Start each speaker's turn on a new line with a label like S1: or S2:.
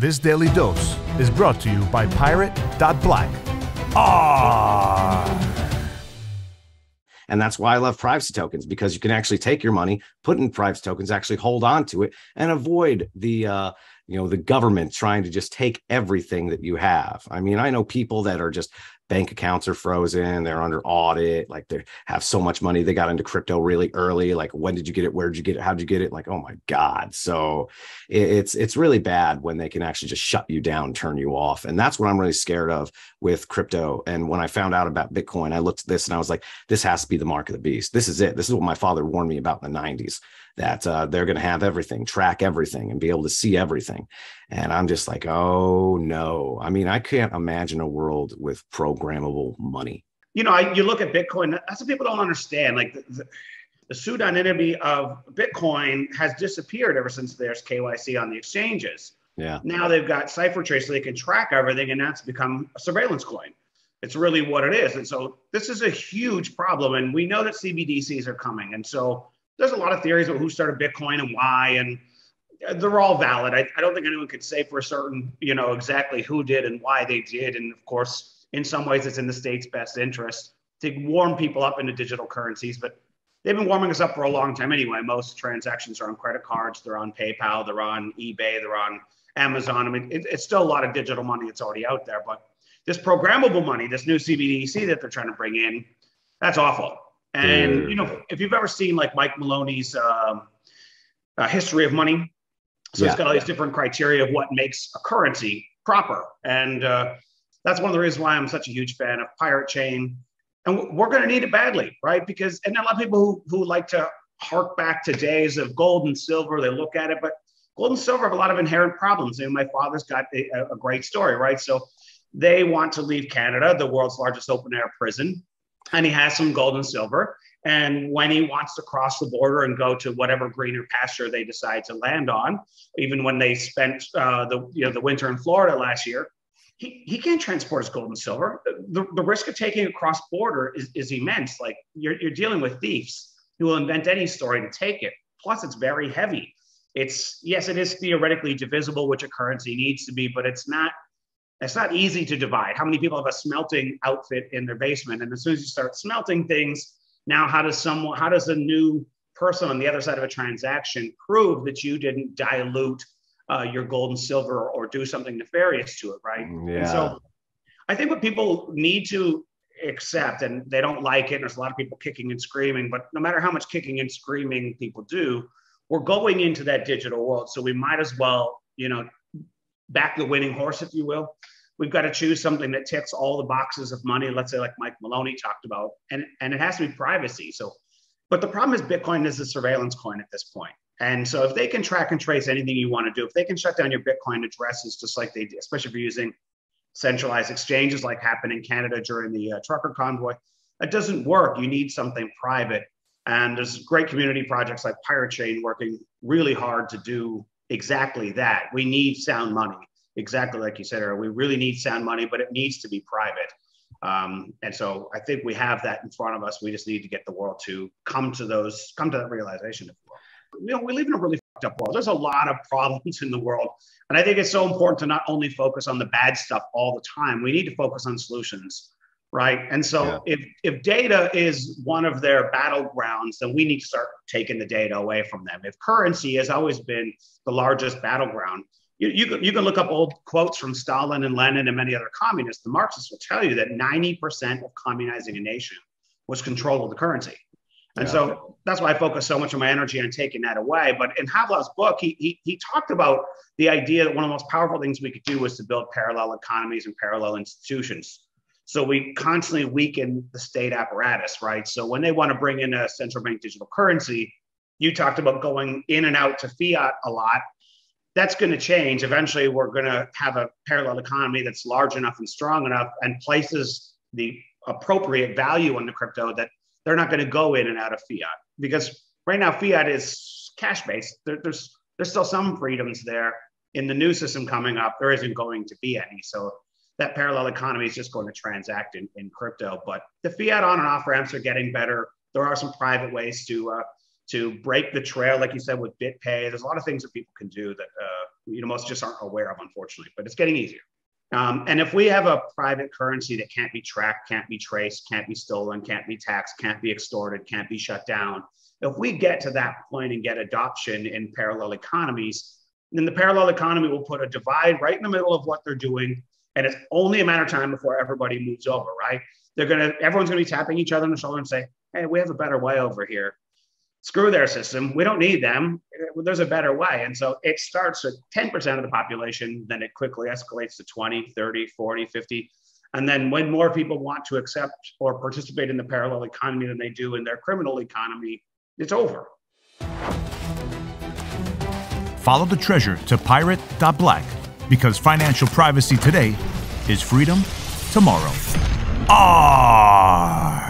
S1: This daily dose is brought to you by Pirate.Black. ARRR!
S2: And that's why I love privacy tokens, because you can actually take your money, put in privacy tokens, actually hold on to it, and avoid the the government trying to just take everything that you have. I mean, I know people that are just bank accounts are frozen, they're under audit, like they have so much money, they got into crypto really early. Like, when did you get it? Where did you get it? How did you get it? Like, oh my God. So it's really bad when they can actually just shut you down, turn you off. And that's what I'm really scared of with crypto. And when I found out about Bitcoin, I looked at this and I was like, this has to be the mark of the beast. This is it. This is what my father warned me about in the 90s, that they're going to have everything, track everything, and be able to see everything. And I'm just like, oh no. I mean, I can't imagine a world with programmable money.
S3: You know, you look at Bitcoin, that's what people don't understand. Like the pseudonymity of Bitcoin has disappeared ever since there's KYC on the exchanges.
S2: Yeah.
S3: Now they've got CipherTrace so they can track everything, and that's become a surveillance coin. It's really what it is. And so this is a huge problem. And we know that CBDCs are coming. And so there's a lot of theories about who started Bitcoin and why, and they're all valid. I don't think anyone could say for certain, exactly who did and why they did. And of course, in some ways, it's in the state's best interest to warm people up into digital currencies. But they've been warming us up for a long time anyway. Most transactions are on credit cards. They're on PayPal. They're on eBay. They're on Amazon. I mean, it's still a lot of digital money that's already out there. But this programmable money, this new CBDC that they're trying to bring in, that's awful. And, if you've ever seen like Mike Maloney's history of money, so it's got all these different criteria of what makes a currency proper. And that's one of the reasons why I'm such a huge fan of Pirate Chain. And we're going to need it badly, right? Because, and a lot of people who like to hark back to days of gold and silver, they look at it, but gold and silver have a lot of inherent problems. And my father's got a great story, right? So they want to leave Canada, the world's largest open air prison, and he has some gold and silver. And when he wants to cross the border and go to whatever greener pasture they decide to land on, even when they spent the winter in Florida last year, he can't transport his gold and silver. The risk of taking it cross border is immense. Like you're dealing with thieves who will invent any story to take it. Plus, it's very heavy. It is theoretically divisible, which a currency needs to be, but it's not easy to divide. How many people have a smelting outfit in their basement? And as soon as you start smelting things, now how does a new person on the other side of a transaction prove that you didn't dilute your gold and silver or do something nefarious to it, right?
S2: Yeah.
S3: And so I think what people need to accept, and they don't like it, and there's a lot of people kicking and screaming, but no matter how much kicking and screaming people do, we're going into that digital world. So we might as well, back the winning horse, if you will. We've got to choose something that ticks all the boxes of money, let's say like Mike Maloney talked about, and it has to be privacy. So, but the problem is Bitcoin is a surveillance coin at this point. And so if they can track and trace anything you want to do, if they can shut down your Bitcoin addresses, just like they did, especially if you're using centralized exchanges like happened in Canada during the trucker convoy, that doesn't work. You need something private. And there's great community projects like Pirate Chain working really hard to do exactly that. We need sound money. Exactly like you said earlier, we really need sound money, but it needs to be private. And so I think we have that in front of us. We just need to get the world to come to that realization. We live in a really fucked up world. There's a lot of problems in the world. And I think it's so important to not only focus on the bad stuff all the time, we need to focus on solutions, right? And so if data is one of their battlegrounds, then we need to start taking the data away from them. If currency has always been the largest battleground, you can look up old quotes from Stalin and Lenin and many other communists. The Marxists will tell you that 90% of communizing a nation was control of the currency. And so that's why I focus so much of my energy on taking that away. But in Havel's book, he talked about the idea that one of the most powerful things we could do was to build parallel economies and parallel institutions. So we constantly weaken the state apparatus, right? So when they want to bring in a central bank digital currency, you talked about going in and out to fiat a lot. That's going to change. Eventually, we're going to have a parallel economy that's large enough and strong enough and places the appropriate value on the crypto that they're not going to go in and out of fiat. Because right now, fiat is cash-based. There's still some freedoms there. In the new system coming up, there isn't going to be any. So that parallel economy is just going to transact in crypto. But the fiat on and off ramps are getting better. There are some private ways to break the trail, like you said, with BitPay. There's a lot of things that people can do that most just aren't aware of, unfortunately, but it's getting easier. And if we have a private currency that can't be tracked, can't be traced, can't be stolen, can't be taxed, can't be extorted, can't be shut down, if we get to that point and get adoption in parallel economies, then the parallel economy will put a divide right in the middle of what they're doing. And it's only a matter of time before everybody moves over, right? Everyone's going to be tapping each other on the shoulder and say, hey, we have a better way over here. Screw their system. We don't need them. There's a better way. And so it starts at 10% of the population, then it quickly escalates to 20, 30, 40, 50. And then when more people want to accept or participate in the parallel economy than they do in their criminal economy, it's over.
S1: Follow the treasure to pirate.black, because financial privacy today is freedom tomorrow. ARRR!